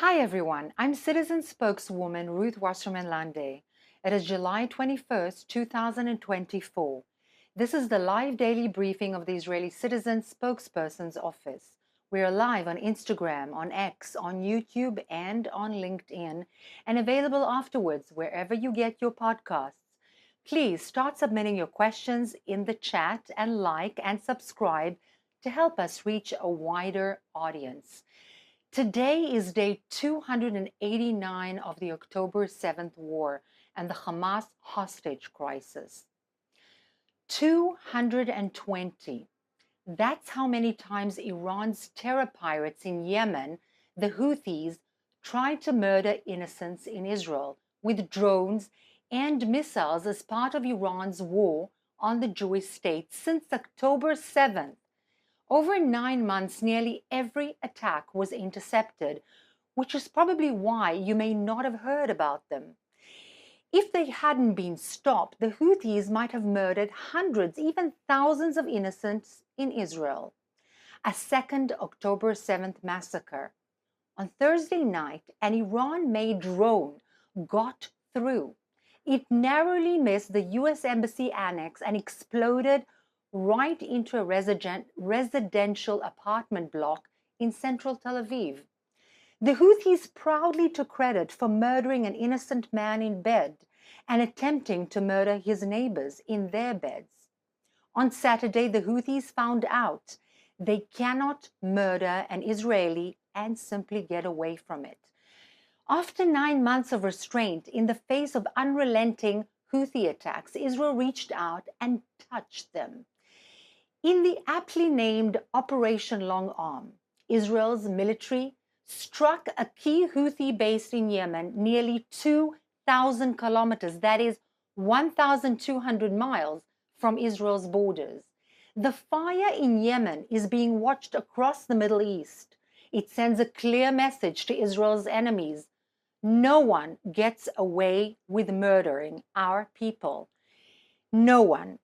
Hi everyone, I'm citizen spokeswoman Ruth Wasserman Lande. It is July 21st, 2024. This is the live daily briefing of the Israeli Citizen Spokespersons Office. We are live on Instagram, on X, on YouTube, and on LinkedIn, and available afterwards wherever you get your podcasts. Please start submitting your questions in the chat and like and subscribe to help us reach a wider audience. Today is day 289 of the October 7th war and the Hamas hostage crisis. 220. That's how many times Iran's terror pirates in Yemen, the Houthis, tried to murder innocents in Israel with drones and missiles as part of Iran's war on the Jewish state since October 7th. Over 9 months, nearly every attack was intercepted, which is probably why you may not have heard about them. If they hadn't been stopped, the Houthis might have murdered hundreds, even thousands of innocents in Israel. A second October 7th massacre. On Thursday night, an Iran-made drone got through. It narrowly missed the U.S. Embassy annex and exploded right into a residential apartment block in central Tel Aviv. The Houthis proudly took credit for murdering an innocent man in bed and attempting to murder his neighbors in their beds. On Saturday, the Houthis found out they cannot murder an Israeli and simply get away from it. After 9 months of restraint in the face of unrelenting Houthi attacks, Israel reached out and touched them. In the aptly named Operation Long Arm, Israel's military struck a key Houthi base in Yemen nearly 2,000 kilometers, that is 1,200 miles from Israel's borders. The fire in Yemen is being watched across the Middle East. It sends a clear message to Israel's enemies. No one gets away with murdering our people. No one.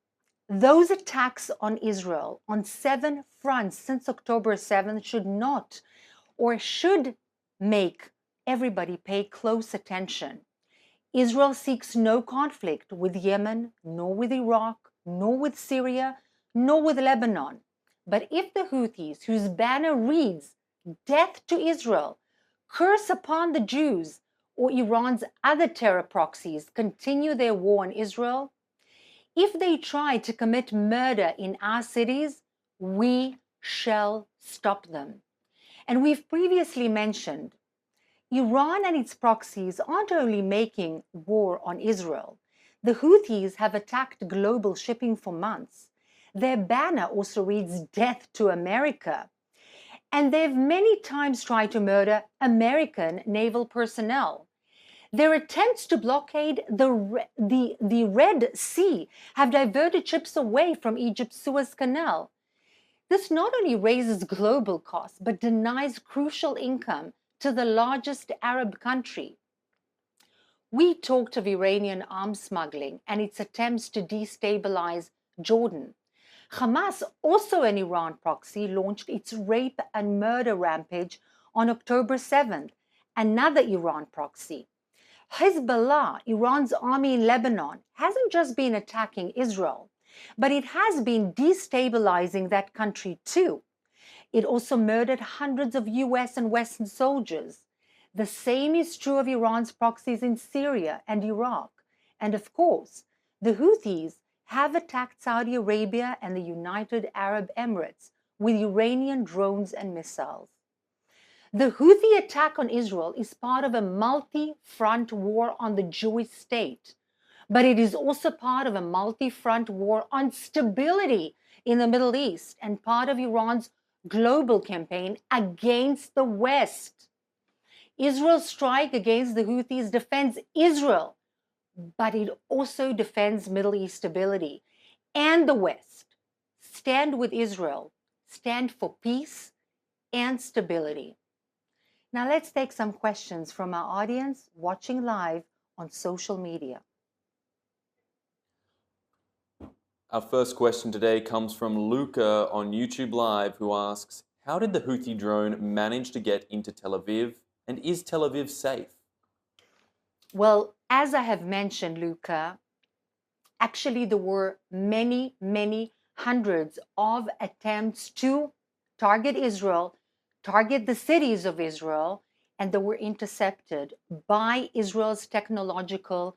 Those attacks on Israel on 7 fronts since October 7th should not or should make everybody pay close attention. Israel seeks no conflict with Yemen, nor with Iraq, nor with Syria, nor with Lebanon. But if the Houthis, whose banner reads, "Death to Israel," curse upon the Jews, or Iran's other terror proxies continue their war on Israel, if they try to commit murder in our cities, we shall stop them. And we've previously mentioned, Iran and its proxies aren't only making war on Israel. The Houthis have attacked global shipping for months. Their banner also reads "Death to America." And they've many times tried to murder American naval personnel. Their attempts to blockade the Red Sea have diverted ships away from Egypt's Suez Canal. This not only raises global costs, but denies crucial income to the largest Arab country. We talked of Iranian arms smuggling and its attempts to destabilize Jordan. Hamas, also an Iran proxy, launched its rape and murder rampage on October 7th, another Iran proxy. Hezbollah, Iran's army in Lebanon, hasn't just been attacking Israel, but it has been destabilizing that country too. It also murdered hundreds of US and Western soldiers. The same is true of Iran's proxies in Syria and Iraq. And of course, the Houthis have attacked Saudi Arabia and the United Arab Emirates with Iranian drones and missiles. The Houthi attack on Israel is part of a multi-front war on the Jewish state, but it is also part of a multi-front war on stability in the Middle East and part of Iran's global campaign against the West. Israel's strike against the Houthis defends Israel, but it also defends Middle East stability and the West. Stand with Israel. Stand for peace and stability. Now let's take some questions from our audience watching live on social media. Our first question today comes from Luca on YouTube Live, who asks, how did the Houthi drone manage to get into Tel Aviv? And is Tel Aviv safe? Well, as I have mentioned, Luca, actually there were many, many hundreds of attempts to target Israel, target the cities of Israel, and they were intercepted by Israel's technological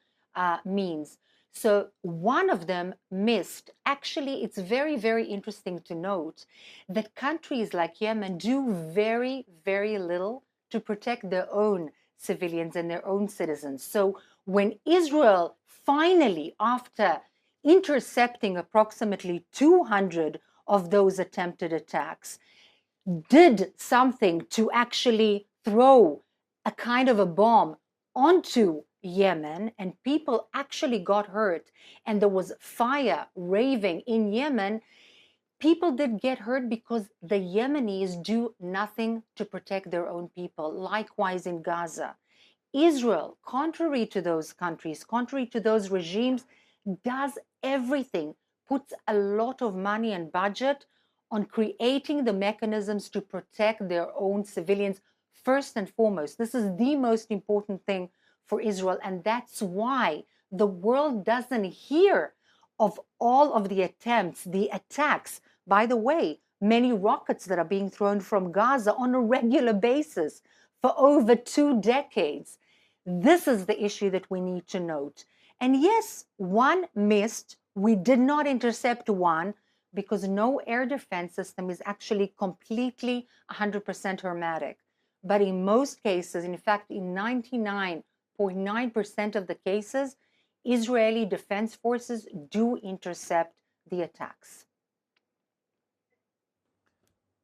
means. So one of them missed. Actually, it's very, very interesting to note that countries like Yemen do very, very little to protect their own civilians and their own citizens. So when Israel finally, after intercepting approximately 200 of those attempted attacks, did something to actually throw a kind of a bomb onto Yemen, and people actually got hurt, and there was fire raving in Yemen. People did get hurt because the Yemenis do nothing to protect their own people. Likewise in Gaza. Israel, contrary to those countries, contrary to those regimes, does everything, puts a lot of money and budget on creating the mechanisms to protect their own civilians first and foremost. This is the most important thing for Israel, and that's why the world doesn't hear of all of the attempts, the attacks. By the way, many rockets that are being thrown from Gaza on a regular basis for over 2 decades. This is the issue that we need to note. And yes, one missed. We did not intercept one because no air defense system is actually completely 100% hermetic. But in most cases, in fact, in 99.9% of the cases, Israeli defense forces do intercept the attacks.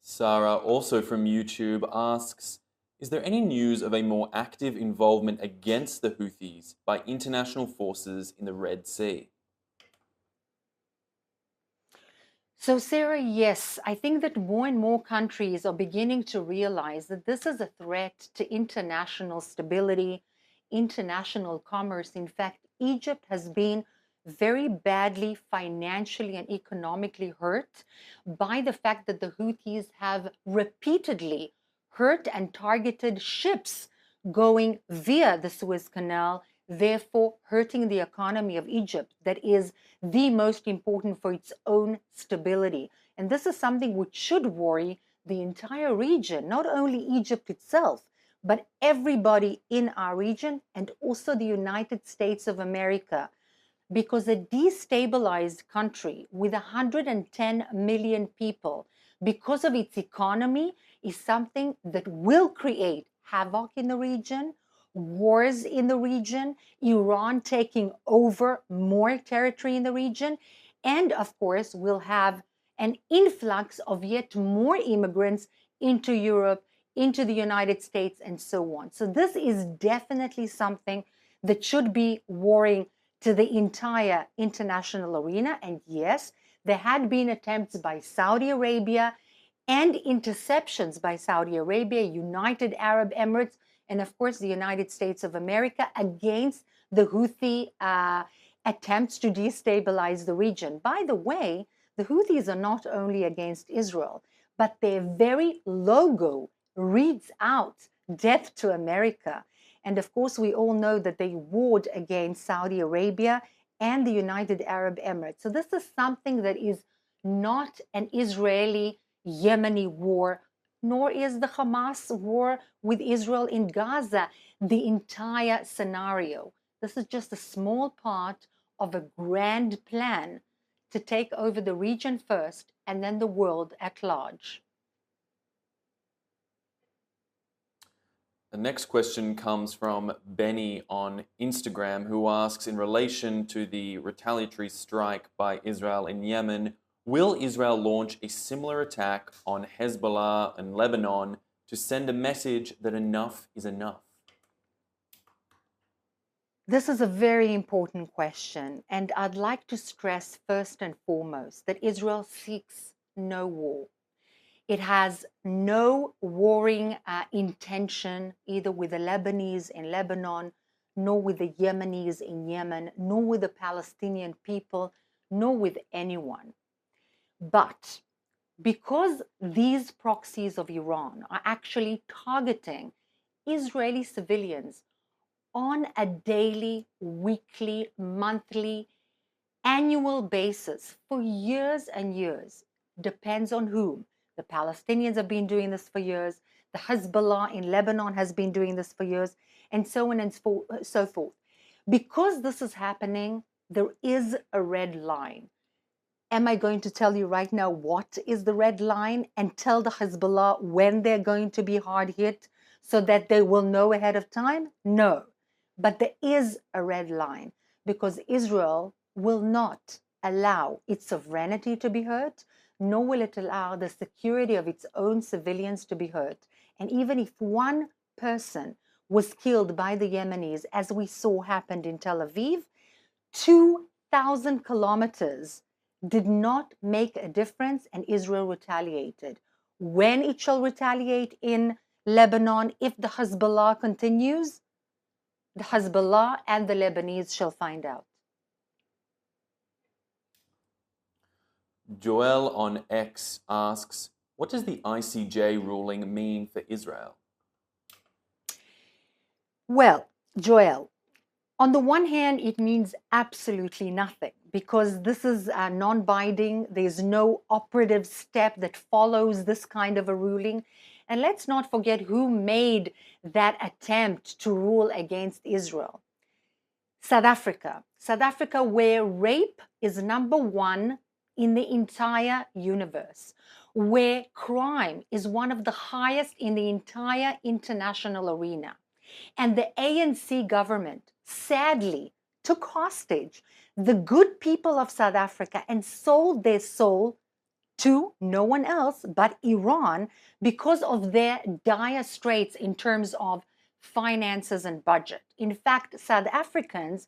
Sarah, also from YouTube, asks, is there any news of a more active involvement against the Houthis by international forces in the Red Sea? So, Sarah, yes, I think that more and more countries are beginning to realize that this is a threat to international stability, international commerce. In fact, Egypt has been very badly financially and economically hurt by the fact that the Houthis have repeatedly hurt and targeted ships going via the Suez Canal, therefore hurting the economy of Egypt, that is the most important for its own stability. And this is something which should worry the entire region, not only Egypt itself, but everybody in our region and also the United States of America. Because a destabilized country with 110 million people, because of its economy, is something that will create havoc in the region, wars in the region, Iran taking over more territory in the region, and of course, will have an influx of yet more immigrants into Europe, into the United States, and so on. So this is definitely something that should be worrying to the entire international arena. And yes, there had been attempts by Saudi Arabia and interceptions by Saudi Arabia, United Arab Emirates, and of course the United States of America against the Houthi attempts to destabilize the region. By the way, the Houthis are not only against Israel, but their very logo reads out death to America. And of course, we all know that they warred against Saudi Arabia and the United Arab Emirates. So this is something that is not an Israeli-Yemeni war, nor is the Hamas war with Israel in Gaza the entire scenario. This is just a small part of a grand plan to take over the region first and then the world at large. The next question comes from Benny on Instagram, who asks, in relation to the retaliatory strike by Israel in Yemen, will Israel launch a similar attack on Hezbollah and Lebanon to send a message that enough is enough? This is a very important question, and I'd like to stress first and foremost that Israel seeks no war. It has no warring intention either with the Lebanese in Lebanon, nor with the Yemenis in Yemen, nor with the Palestinian people, nor with anyone. But because these proxies of Iran are actually targeting Israeli civilians on a daily, weekly, monthly, annual basis for years and years. Depends on whom. The Palestinians have been doing this for years. The Hezbollah in Lebanon has been doing this for years, and so on and so forth. Because this is happening, there is a red line. Am I going to tell you right now what is the red line and tell the Hezbollah when they're going to be hard hit so that they will know ahead of time? No. But there is a red line because Israel will not allow its sovereignty to be hurt, nor will it allow the security of its own civilians to be hurt. And even if one person was killed by the Yemenis, as we saw happened in Tel Aviv, 2,000 kilometers did not make a difference, and Israel retaliated. When it shall retaliate in Lebanon, if the Hezbollah continues, the Hezbollah and the Lebanese shall find out. Joel on X asks, what does the ICJ ruling mean for Israel? Well, Joel, on the one hand, it means absolutely nothing because this is non-binding. There's no operative step that follows this kind of a ruling. And let's not forget who made that attempt to rule against Israel. South Africa. South Africa, where rape is number one in the entire universe, where crime is one of the highest in the entire international arena. And the ANC government sadly took hostage the good people of South Africa and sold their soul to no one else but Iran because of their dire straits in terms of finances and budget. In fact, South Africans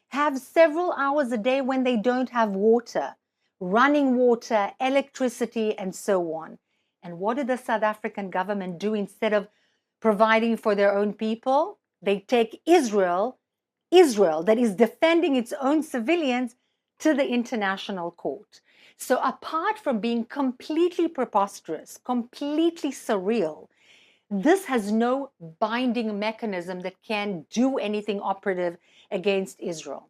have several hours a day when they don't have water, running water, electricity, and so on. And what did the South African government do instead of providing for their own people? They take Israel that is defending its own civilians, to the international court. So apart from being completely preposterous, completely surreal, this has no binding mechanism that can do anything operative against Israel.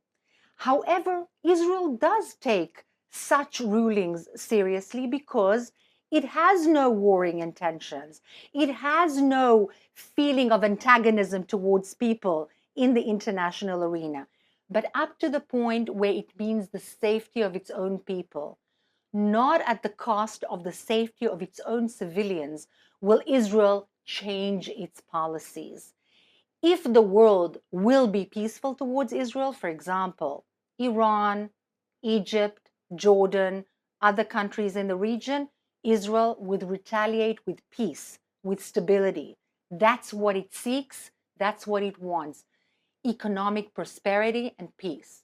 However, Israel does take such rulings seriously because it has no warring intentions. It has no feeling of antagonism towards people in the international arena. But up to the point where it means the safety of its own people, not at the cost of the safety of its own civilians, will Israel change its policies. If the world will be peaceful towards Israel, for example, Iran, Egypt, Jordan, other countries in the region, Israel would retaliate with peace, with stability. That's what it seeks. That's what it wants. Economic prosperity and peace.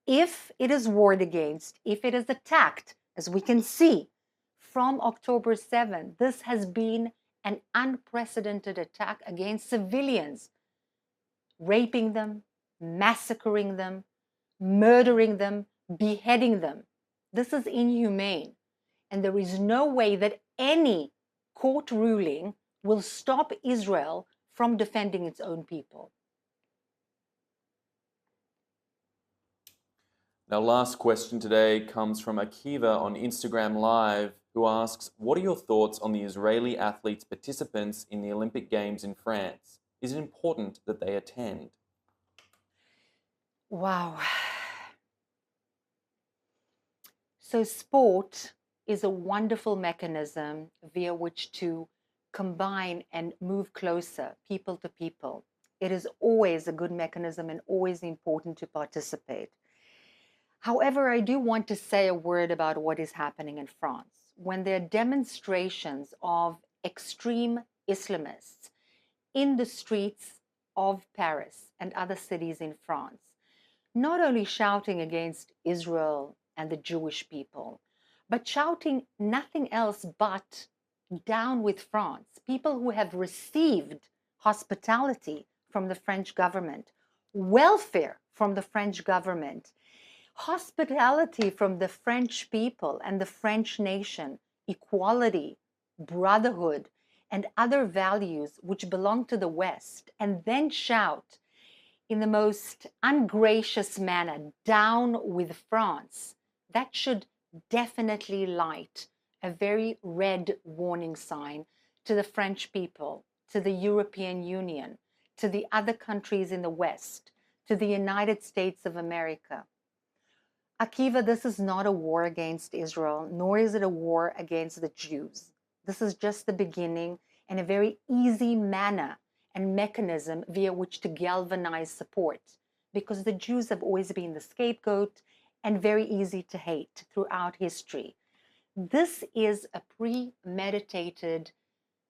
If it is warred against, if it is attacked, as we can see from October 7, this has been an unprecedented attack against civilians, raping them, massacring them, murdering them, beheading them. This is inhumane. And there is no way that any court ruling will stop Israel from defending its own people. Now, last question today comes from Akiva on Instagram Live, who asks, what are your thoughts on the Israeli athletes participants in the Olympic Games in France? Is it important that they attend? Wow. So sport is a wonderful mechanism via which to combine and move closer people to people. It is always a good mechanism and always important to participate. However, I do want to say a word about what is happening in France. When there are demonstrations of extreme Islamists in the streets of Paris and other cities in France, not only shouting against Israel and the Jewish people, but shouting nothing else but down with France, people who have received hospitality from the French government, welfare from the French government, hospitality from the French people and the French nation, equality, brotherhood, and other values which belong to the West, and then shout in the most ungracious manner, "Down with France," that should definitely light a very red warning sign to the French people, to the European Union, to the other countries in the West, to the United States of America. Akiva, this is not a war against Israel, nor is it a war against the Jews. This is just the beginning and a very easy manner and mechanism via which to galvanize support, because the Jews have always been the scapegoat and very easy to hate throughout history. This is a premeditated,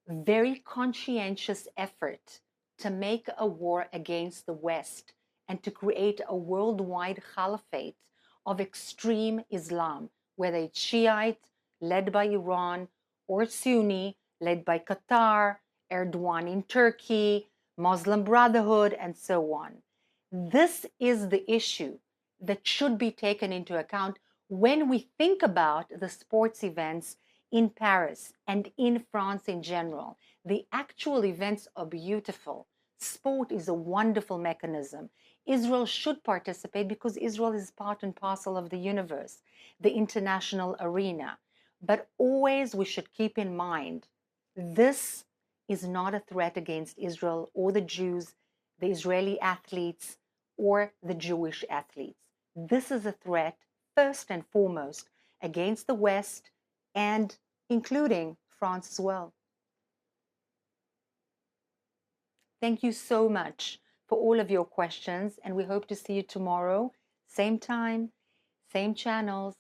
very conscientious effort to make a war against the West and to create a worldwide caliphate of extreme Islam, whether it's Shiite, led by Iran, or Sunni, led by Qatar, Erdogan in Turkey, Muslim Brotherhood, and so on. This is the issue that should be taken into account when we think about the sports events in Paris and in France in general. The actual events are beautiful. Sport is a wonderful mechanism. Israel should participate because Israel is part and parcel of the universe, the international arena. But always we should keep in mind, this is not a threat against Israel or the Jews, the Israeli athletes, or the Jewish athletes. This is a threat, first and foremost, against the West and including France as well. Thank you so much for all of your questions, and we hope to see you tomorrow, same time, same channels.